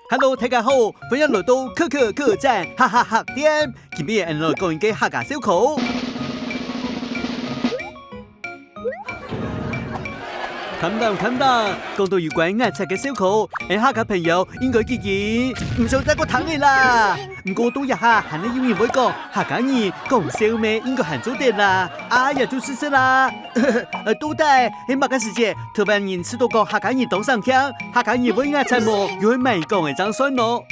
Hello， 大家好，歡迎來到可可客棧哈哈客店。今日我哋講一個客家小口。冚啦，講到有關藝術嘅小口，客家朋友應該記住，唔想再個糖嘅啦。唔過都一下，係你有人會講客家人講笑咩，應該行做啲啦。哎呀，就試試啦。都得，喺某個時節，特別人吃到個客家人當上腔，客家人會藝術麼，又會賣講嘅張酸咯。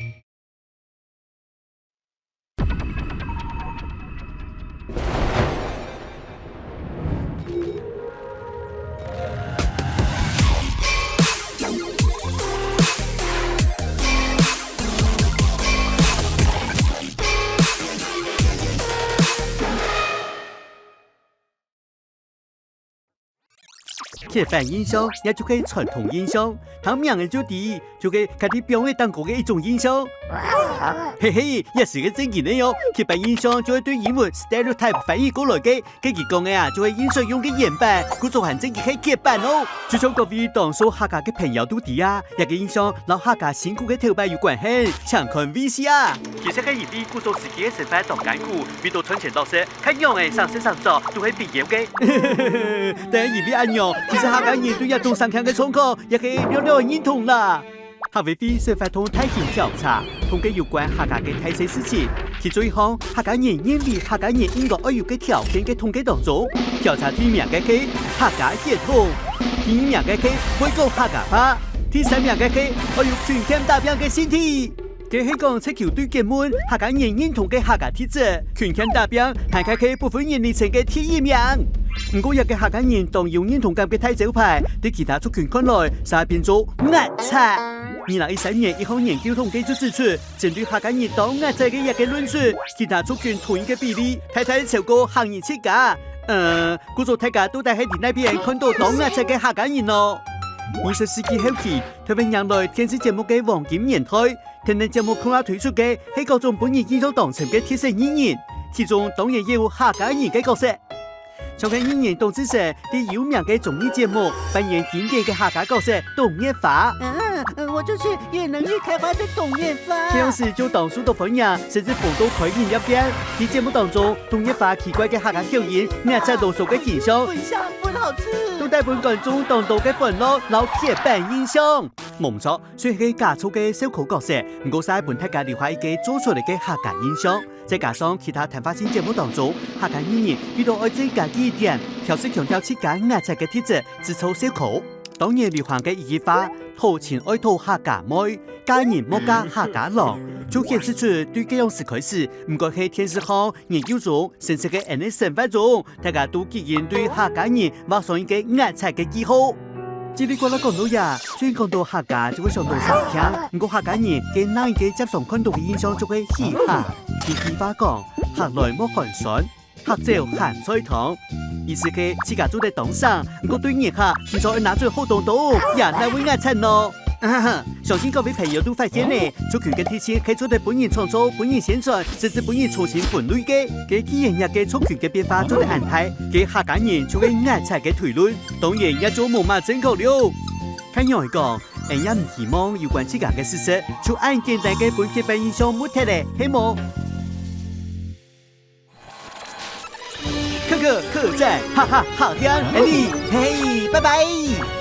刻板印象也就係傳統印象，他名嘅就係佢哋表演當過嘅一種印象。嘿嘿，也是個正經的喲。刻板印象就係對英文 stereotype 翻譯過來嘅，佢講嘅啊就係印象用嘅原版，故作反正嘅係刻板哦。就像各位當數客家嘅朋友都知啊，一個印象同客家辛苦嘅頭擺有關係，請看 VCR。其實佢以啲故作自己嘅身份當艱苦，遇到春前老師，看樣嘅上身上座都係必要嘅。但係以啲安樣，其實客家人對一種上腔嘅窗口，也可以了了認同啦。客委會雖發動大型調查，統計有關客家嘅大小事情，其中一項客家人認為客家人應該要有嘅條件嘅統計當中，調查第一名嘅係客家血統，第二名嘅係會講客家話，第三名嘅係要有全天大病嘅身體。佢係講赤球對結門客家人認同嘅客家體質，全天大病係佢部分年齡層嘅第一名。唔過，一個客家人當有認同感嘅大招牌，對其他族群看來，就變做壓差。2013年一項研究統計就指出，針對客家人當壓差嘅一個論述，其他族群同一個比例，大超過行業設價。故作大家都喺那邊看到當壓差嘅客家人咯。20世紀後期，台灣迎來電視節目嘅黃金年代，天然節目恐下推出嘅係各種本人印象當成嘅貼身演員，其中當然有客家人嘅角色。從佢演員董志成啲有名嘅綜藝節目扮演經典嘅客家角色董月花。我就是有能力開發的董月花。當時就當數到分享，甚至報道開演一邊。喺節目當中，董月花奇怪嘅客家口音，壓制多數嘅形象，粉香粉好吃，都帶本觀眾當道嘅歡樂，留刻板印象。冇錯，雖然係假錯嘅小口角色，唔過晒本大家留下一個做出嚟嘅客家印象。再加上其他談話性節目當中，客家演員遇到愛增加幾點，調適強調自家壓制嘅體質，自操小口。當然流行嘅一句話，討錢愛討客家妹，嫁人莫嫁客家郎，就顯示出對這樣時開始，唔該喺電視行研究中，甚至嘅人嘅生活中，大家都既然對客家人畫上一個壓制嘅記號。嘰里呱啦講到呀，雖然講到客家就會想到上腔，唔過客家人嘅哪一個接上看到嘅印象就會嘻哈。啲戲話講，客來莫寒酸，客走鹹菜湯。意思係自家做得當上，唔過對人客其實要拿出好多度，人係會壓親咯。相信各位朋友都發現呢，族群嘅體驗可以做得本人創造、本人宣傳，甚至本人重新分類嘅，給體驗日嘅族群嘅變化做得安排，給客家人做個壓差嘅推論，當然也做冇乜正確了。看樣嚟講，人也唔希望有關自家嘅事實，就按簡單嘅本刻板印象冇睇咧，希望。可可客棧，哈哈，好聽，你，嘿，拜拜。